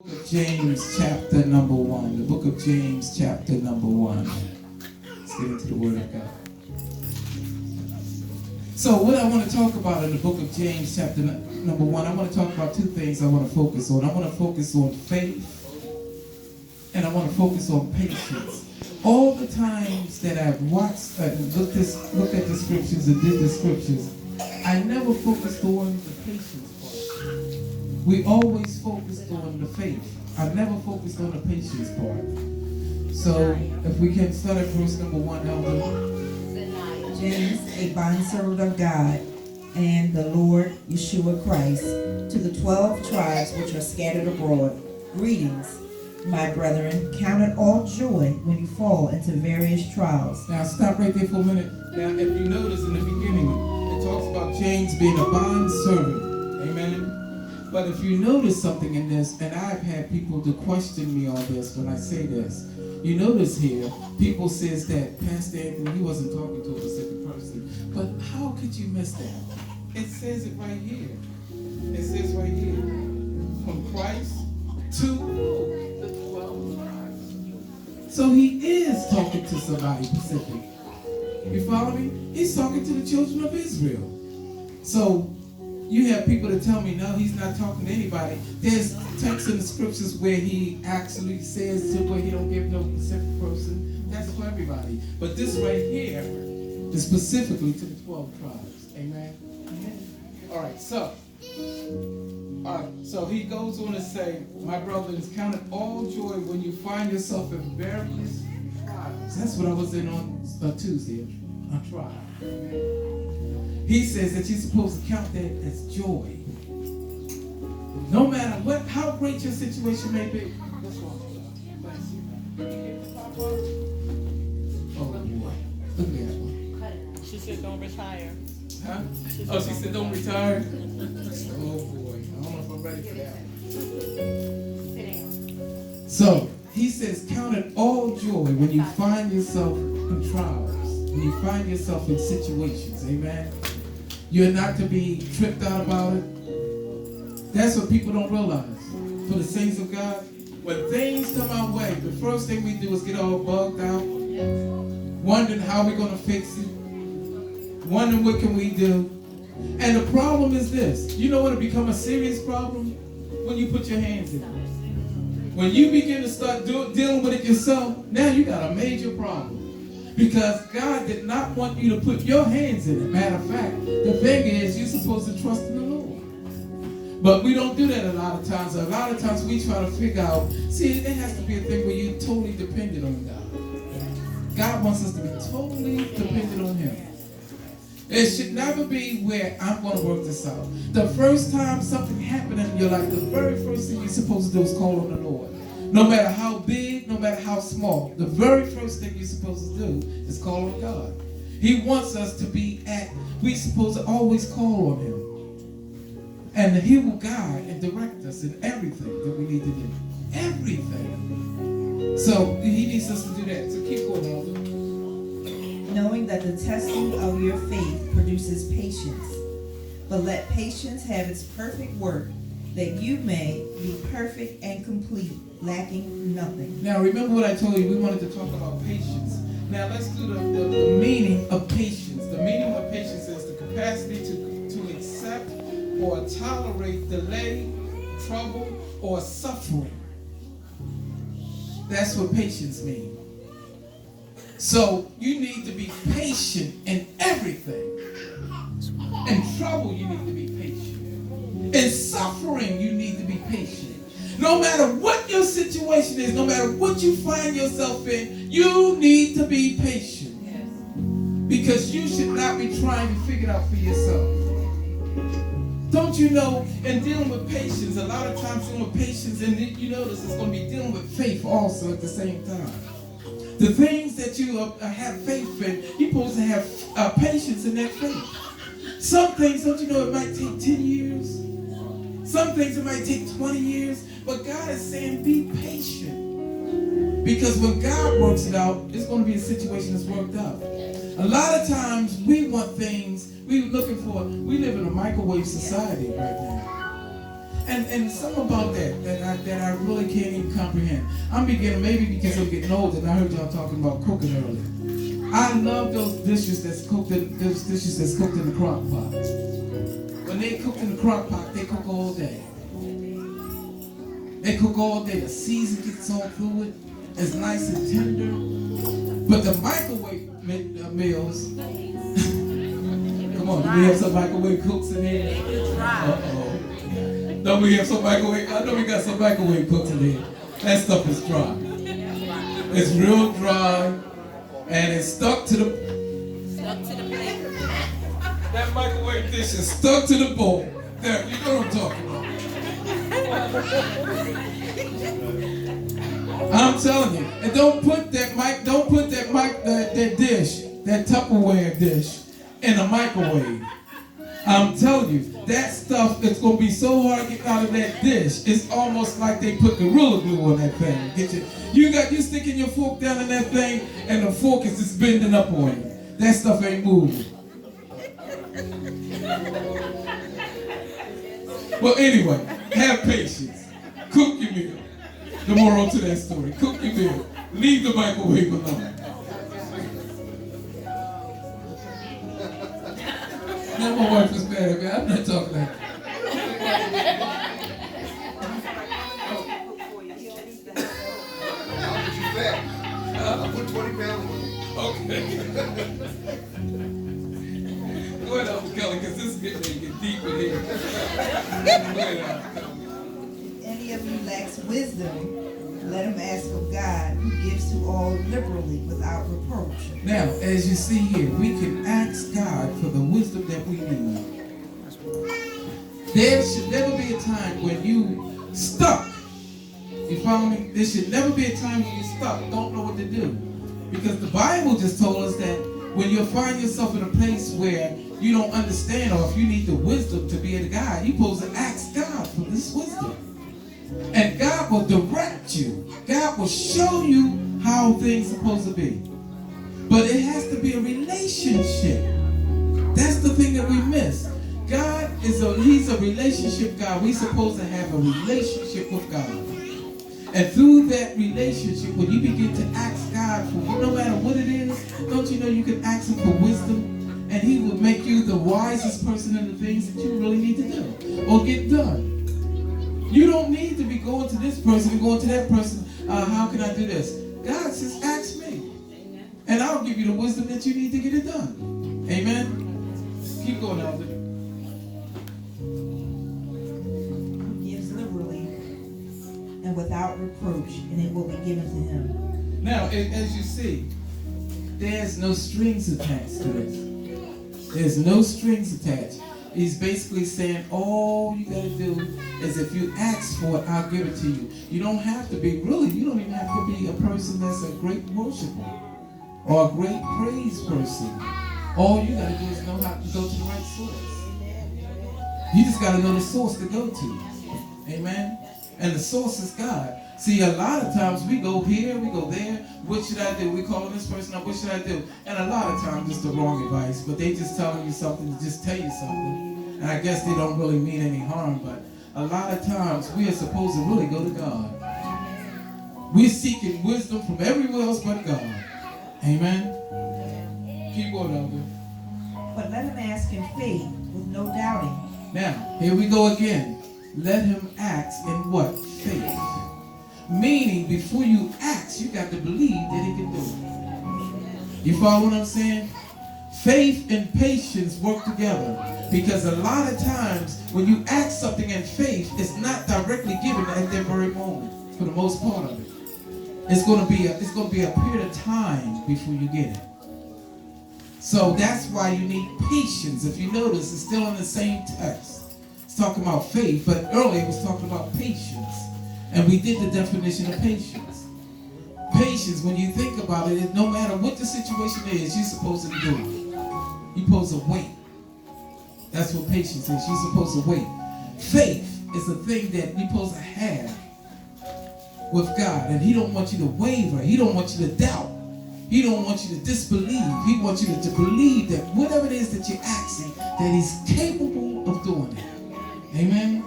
Book of James chapter number 1. The book of James chapter number 1. Let's get into the word of God. So what I want to talk about in the book of James chapter number 1, I want to talk about two things I want to focus on. I want to focus on faith and I want to focus on patience. All the times that I've watched and looked at the scriptures and did the scriptures, I never focused on the patience part. We always focused on the faith. I never focused on the patience part. So if we can start at verse number 1, Elder. James, a bondservant of God and the Lord Yeshua Christ, to the 12 tribes which are scattered abroad, greetings, my brethren. Count it all joy when you fall into various trials. Now stop right there for a minute. Now if you notice in the beginning, it talks about James being a bond servant. Amen. But if you notice something in this, and I've had people to question me on this when I say this, you notice here, people says that Pastor Anthony, he wasn't talking to a specific person. But how could you miss that? It says it right here. It says right here, from Christ to the 12 tribes. So he is talking to somebody specific. You follow me? He's talking to the children of Israel. So you have people that tell me, no, he's not talking to anybody. There's texts in the scriptures where he actually says to where he don't give no specific person. That's for everybody. But this right here is specifically to the 12 tribes. Amen? All right, so he goes on to say, my brothers, count it all joy when you find yourself in various trials. That's what I was in on Tuesday, a trial. Amen. He says that you're supposed to count that as joy. No matter how great your situation may be. What's wrong? Oh boy. Look at that one. She said don't retire. Huh? She said don't retire. Oh boy. I don't know if I'm ready for that one. So he says count it all joy when you find yourself in trials. When you find yourself in situations. Amen. You're not to be tripped out about it. That's what people don't realize. For the saints of God, when things come our way, the first thing we do is get all bugged out, wondering how we're going to fix it, wondering what can we do. And the problem is this. You know what will become a serious problem? When you put your hands in it. When you begin to start dealing with it yourself, now you got a major problem. Because God did not want you to put your hands in it. Matter of fact, the thing is, you're supposed to trust in the Lord. But we don't do that a lot of times. A lot of times we try to figure out, see, there has to be a thing where you're totally dependent on God. God wants us to be totally dependent on Him. It should never be where I'm going to work this out. The first time something happened in your life, the very first thing you're supposed to do is call on the Lord. No matter how big, no matter how small, the very first thing you're supposed to do is call on God. He wants us to we're supposed to always call on Him. And He will guide and direct us in everything that we need to do. Everything. So He needs us to do that. So keep going, Elder. Knowing that the testing of your faith produces patience. But let patience have its perfect work, that you may be perfect and complete, lacking nothing. Now remember what I told you, we wanted to talk about patience. Now let's do the meaning of patience. The meaning of patience is the capacity to accept or tolerate delay, trouble, or suffering. That's what patience means. So you need to be patient in everything. In trouble, you need to be patient. In suffering, you need to be patient. No matter what your situation is, no matter what you find yourself in, you need to be patient. Yes. Because you should not be trying to figure it out for yourself. Don't you know, in dealing with patience, a lot of times dealing with patience, and you notice it's going to be dealing with faith also at the same time. The things that you have faith in, you're supposed to have patience in that faith. Some things, don't you know, it might take 10 years. Some things it might take 20 years. But God is saying be patient. Because when God works it out, it's going to be a situation that's worked out. A lot of times we want things, we live in a microwave society right now. And something about that I really can't even comprehend. I'm beginning, maybe because I'm getting older, and I heard y'all talking about cooking earlier. I love those dishes that's cooked in the crock pot. When they cook in the crock pot, they cook all day. They cook all day. The season gets all through it. It's nice and tender. But the microwave meals, come on, do we have some microwave cooks in here? Uh-oh. Don't we have some microwave? I know we got some microwave cooks in here. That stuff is dry. It's real dry, and it's stuck to the plate. That microwave dish is stuck to the bowl. There, you know what I'm talking about. I'm telling you, and don't put that dish, that Tupperware dish, in a microwave. I'm telling you, that stuff is going to be so hard to get out of that dish. It's almost like they put Gorilla Glue on that thing. You sticking your fork down in that thing, and the fork is just bending up on you. That stuff ain't moving. Well, anyway, have patience. Cook your meal. The moral to that story: cook your meal. Leave the microwave alone. Now my wife is mad at me. I'm not talking like that. I'll get you fat. I'll put 20 pounds on you. Okay. Go ahead, Uncle Kelly, because this is getting to get deep in here. Go ahead, Uncle Kelly. If any of you lacks wisdom, let him ask of God, who gives to all liberally without reproach. Now, as you see here, we can ask God for the wisdom that we need. There should never be a time when you stuck. You follow me? There should never be a time when you're stuck, don't know what to do. Because the Bible just told us that when you find yourself in a place where you don't understand, or if you need the wisdom to be a guide, you're supposed to ask God for this wisdom. And God will direct you. God will show you how things are supposed to be. But it has to be a relationship. That's the thing that we miss. God He's a relationship God. We're supposed to have a relationship with God. And through that relationship, when you begin to ask God for, no matter what it is, don't you know you can ask Him for wisdom? And He will make you the wisest person in the things that you really need to do or get done. You don't need to be going to this person and going to that person. How can I do this? God says, ask me. And I'll give you the wisdom that you need to get it done. Amen? Keep going, Elder. Who gives liberally and without reproach, and it will be given to him. Now, as you see, there's no strings attached to this. There's no strings attached. He's basically saying all you got to do is if you ask for it, I'll give it to you. You don't have to be, you don't even have to be a person that's a great worshiper or a great praise person. All you got to do is know how to go to the right source. You just got to know the source to go to. Amen? And the source is God. See, a lot of times we go here, we go there. What should I do? We calling this person up. What should I do? And a lot of times it's the wrong advice, but they just telling you something to just tell you something. And I guess they don't really mean any harm, but a lot of times we are supposed to really go to God. We're seeking wisdom from everywhere else but God. Amen? Keep going, Elder. But let him ask in faith with no doubting. Now, here we go again. Let him ask in what? Faith. Meaning, before you ask, you got to believe that he can do it. You follow what I'm saying? Faith and patience work together. Because a lot of times, when you ask something in faith, it's not directly given at that very moment, for the most part of it. It's going to be a period of time before you get it. So that's why you need patience. If you notice, it's still in the same text. It's talking about faith, but earlier it was talking about patience. And we did the definition of patience. Patience, when you think about it, no matter what the situation is, you're supposed to do it. You're supposed to wait. That's what patience is. You're supposed to wait. Faith is a thing that you're supposed to have with God. And he don't want you to waver. He don't want you to doubt. He don't want you to disbelieve. He wants you to believe that whatever it is that you're asking, that he's capable of doing it. Amen?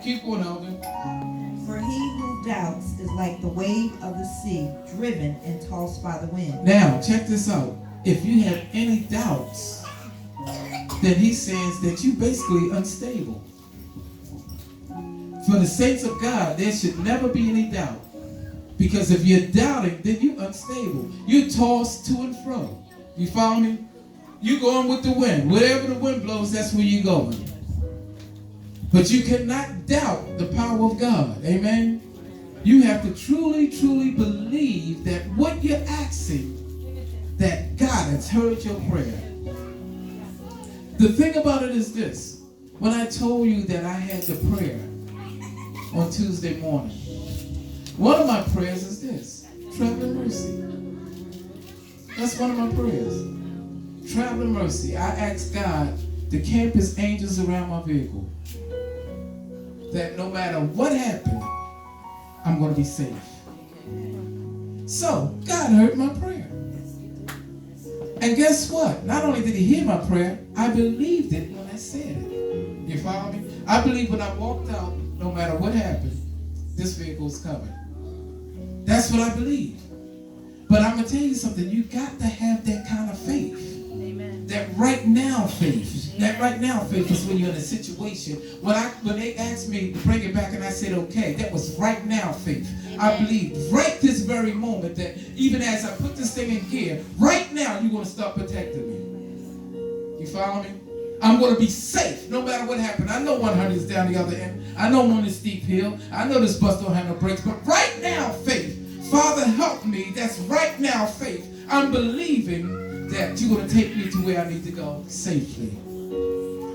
Keep going, Alvin. For he who doubts is like the wave of the sea, driven and tossed by the wind. Now, check this out. If you have any doubts, then he says that you basically unstable. For the saints of God, there should never be any doubt. Because if you're doubting, then you're unstable. You're tossed to and fro. You follow me? You're going with the wind. Wherever the wind blows, that's where you're going. But you cannot doubt the power of God. Amen? You have to truly, truly believe that what you're asking, that God has heard your prayer. The thing about it is this. When I told you that I had the prayer on Tuesday morning, one of my prayers is this: traveling mercy. That's one of my prayers. Traveling mercy. I asked God to camp his angels around my vehicle, that no matter what happened, I'm going to be safe. So, God heard my prayer. And guess what? Not only did he hear my prayer, I believed it when I said it. You follow me? I believe when I walked out, no matter what happened, this vehicle's covered. That's what I believe. But I'm going to tell you something. You got to have that kind of faith. Amen. That right now faith. That right now faith is when you're in a situation. When they asked me to bring it back and I said, okay, that was right now faith. Amen. I believe right this very moment that even as I put this thing in gear, right now you're going to start protecting me. You follow me? I'm going to be safe no matter what happened. I know 100 is down the other end. I know one is steep hill. I know this bus don't have no brakes. But right now faith. Father, help me. That's right now faith. I'm believing that you're going to take me to where I need to go safely.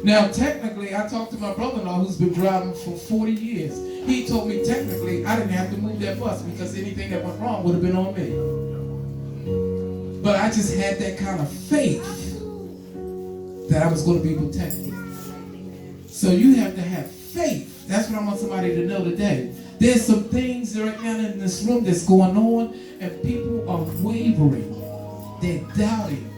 Now, technically, I talked to my brother-in-law who's been driving for 40 years. He told me technically I didn't have to move that bus because anything that went wrong would have been on me. But I just had that kind of faith that I was going to be protected. So you have to have faith. That's what I want somebody to know today. There's some things right now in this room that's going on, and people are wavering. They're doubting.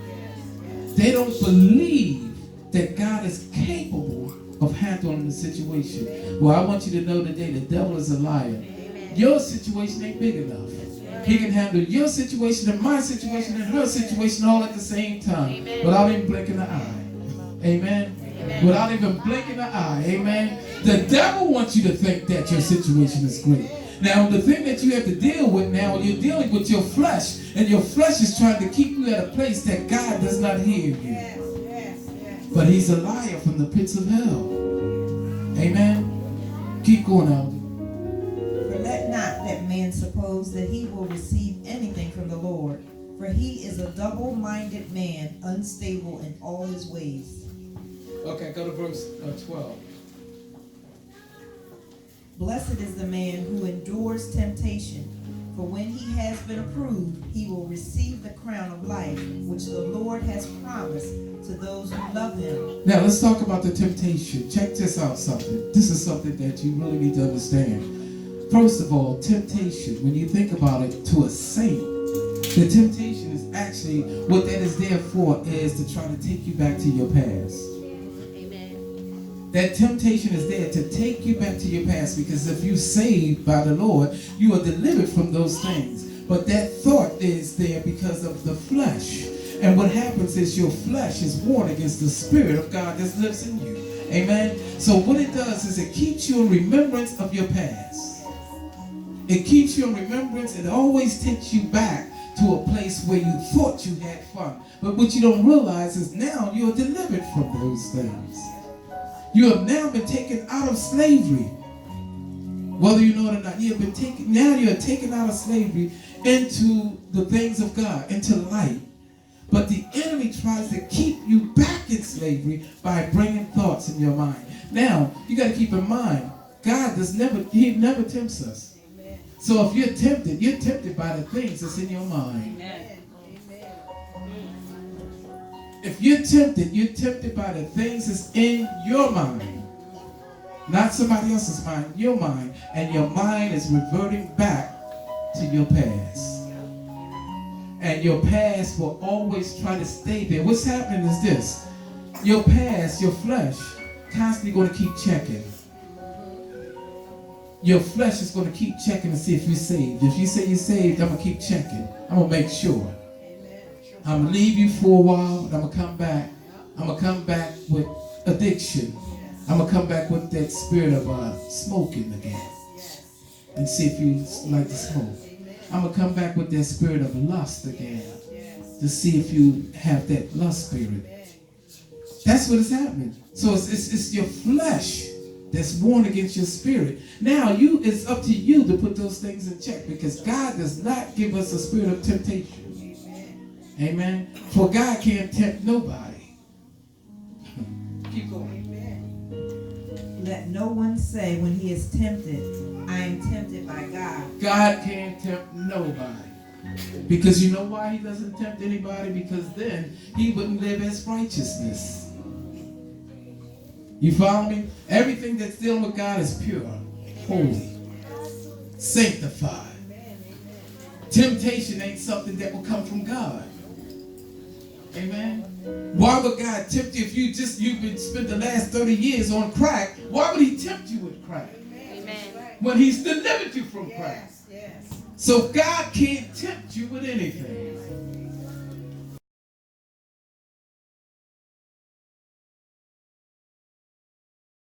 They don't believe that God is capable of handling the situation. Well, I want you to know today the devil is a liar. Your situation ain't big enough. He can handle your situation and my situation and her situation all at the same time without even blinking an eye. Amen. Without even blinking an eye. Amen. The devil wants you to think that your situation is great. Now, the thing that you have to deal with now, you're dealing with your flesh, and your flesh is trying to keep you at a place that God does not hear you. But he's a liar from the pits of hell. Amen. Keep going out. For let not that man suppose that he will receive anything from the Lord, for he is a double-minded man, unstable in all his ways. Okay, go to verse 12. Blessed is the man who endures temptation, for when he has been approved, he will receive the crown of life, which the Lord has promised to those who love him. Now, let's talk about the temptation. Check this out something. This is something that you really need to understand. First of all, temptation, when you think about it, to a saint, the temptation is actually, what that is there for is to try to take you back to your past. That temptation is there to take you back to your past, because if you're saved by the Lord, you are delivered from those things. But that thought is there because of the flesh. And what happens is your flesh is warned against the Spirit of God that lives in you. Amen? So what it does is it keeps you in remembrance of your past. It keeps you in remembrance. It always takes you back to a place where you thought you had fun. But what you don't realize is now you're delivered from those things. You have now been taken out of slavery. Whether you know it or not, you have been taken, now you're taken out of slavery into the things of God, into light. But the enemy tries to keep you back in slavery by bringing thoughts in your mind. Now, you got to keep in mind, God he never tempts us. So if you're tempted by the things that's in your mind. If you're tempted by the things that's in your mind. Not somebody else's mind, your mind. And your mind is reverting back to your past. And your past will always try to stay there. What's happening is this. Your past, your flesh, constantly going to keep checking. your flesh is going to keep checking to see if you're saved. If you say you're saved, I'm going to keep checking. I'm going to make sure. I'm going to leave you for a while, and I'm going to come back. I'm going to come back with addiction. I'm going to come back with that spirit of smoking again. And see if you like to smoke. I'm going to come back with that spirit of lust again. To see if you have that lust spirit. That's what is happening. So it's your flesh that's warned against your spirit. Now it's up to you to put those things in check, because God does not give us a spirit of temptation. Amen. For God can't tempt nobody. Keep going. Let no one say when he is tempted, I am tempted by God. God can't tempt nobody. Because you know why he doesn't tempt anybody? Because then he wouldn't live as righteousness. You follow me? Everything that's dealing with God is pure, holy, sanctified. Temptation ain't something that will come from God. Amen? Why would God tempt you if you've been spent the last 30 years on crack? Why would he tempt you with crack? Amen. When he's delivered you from crack. So God can't tempt you with anything.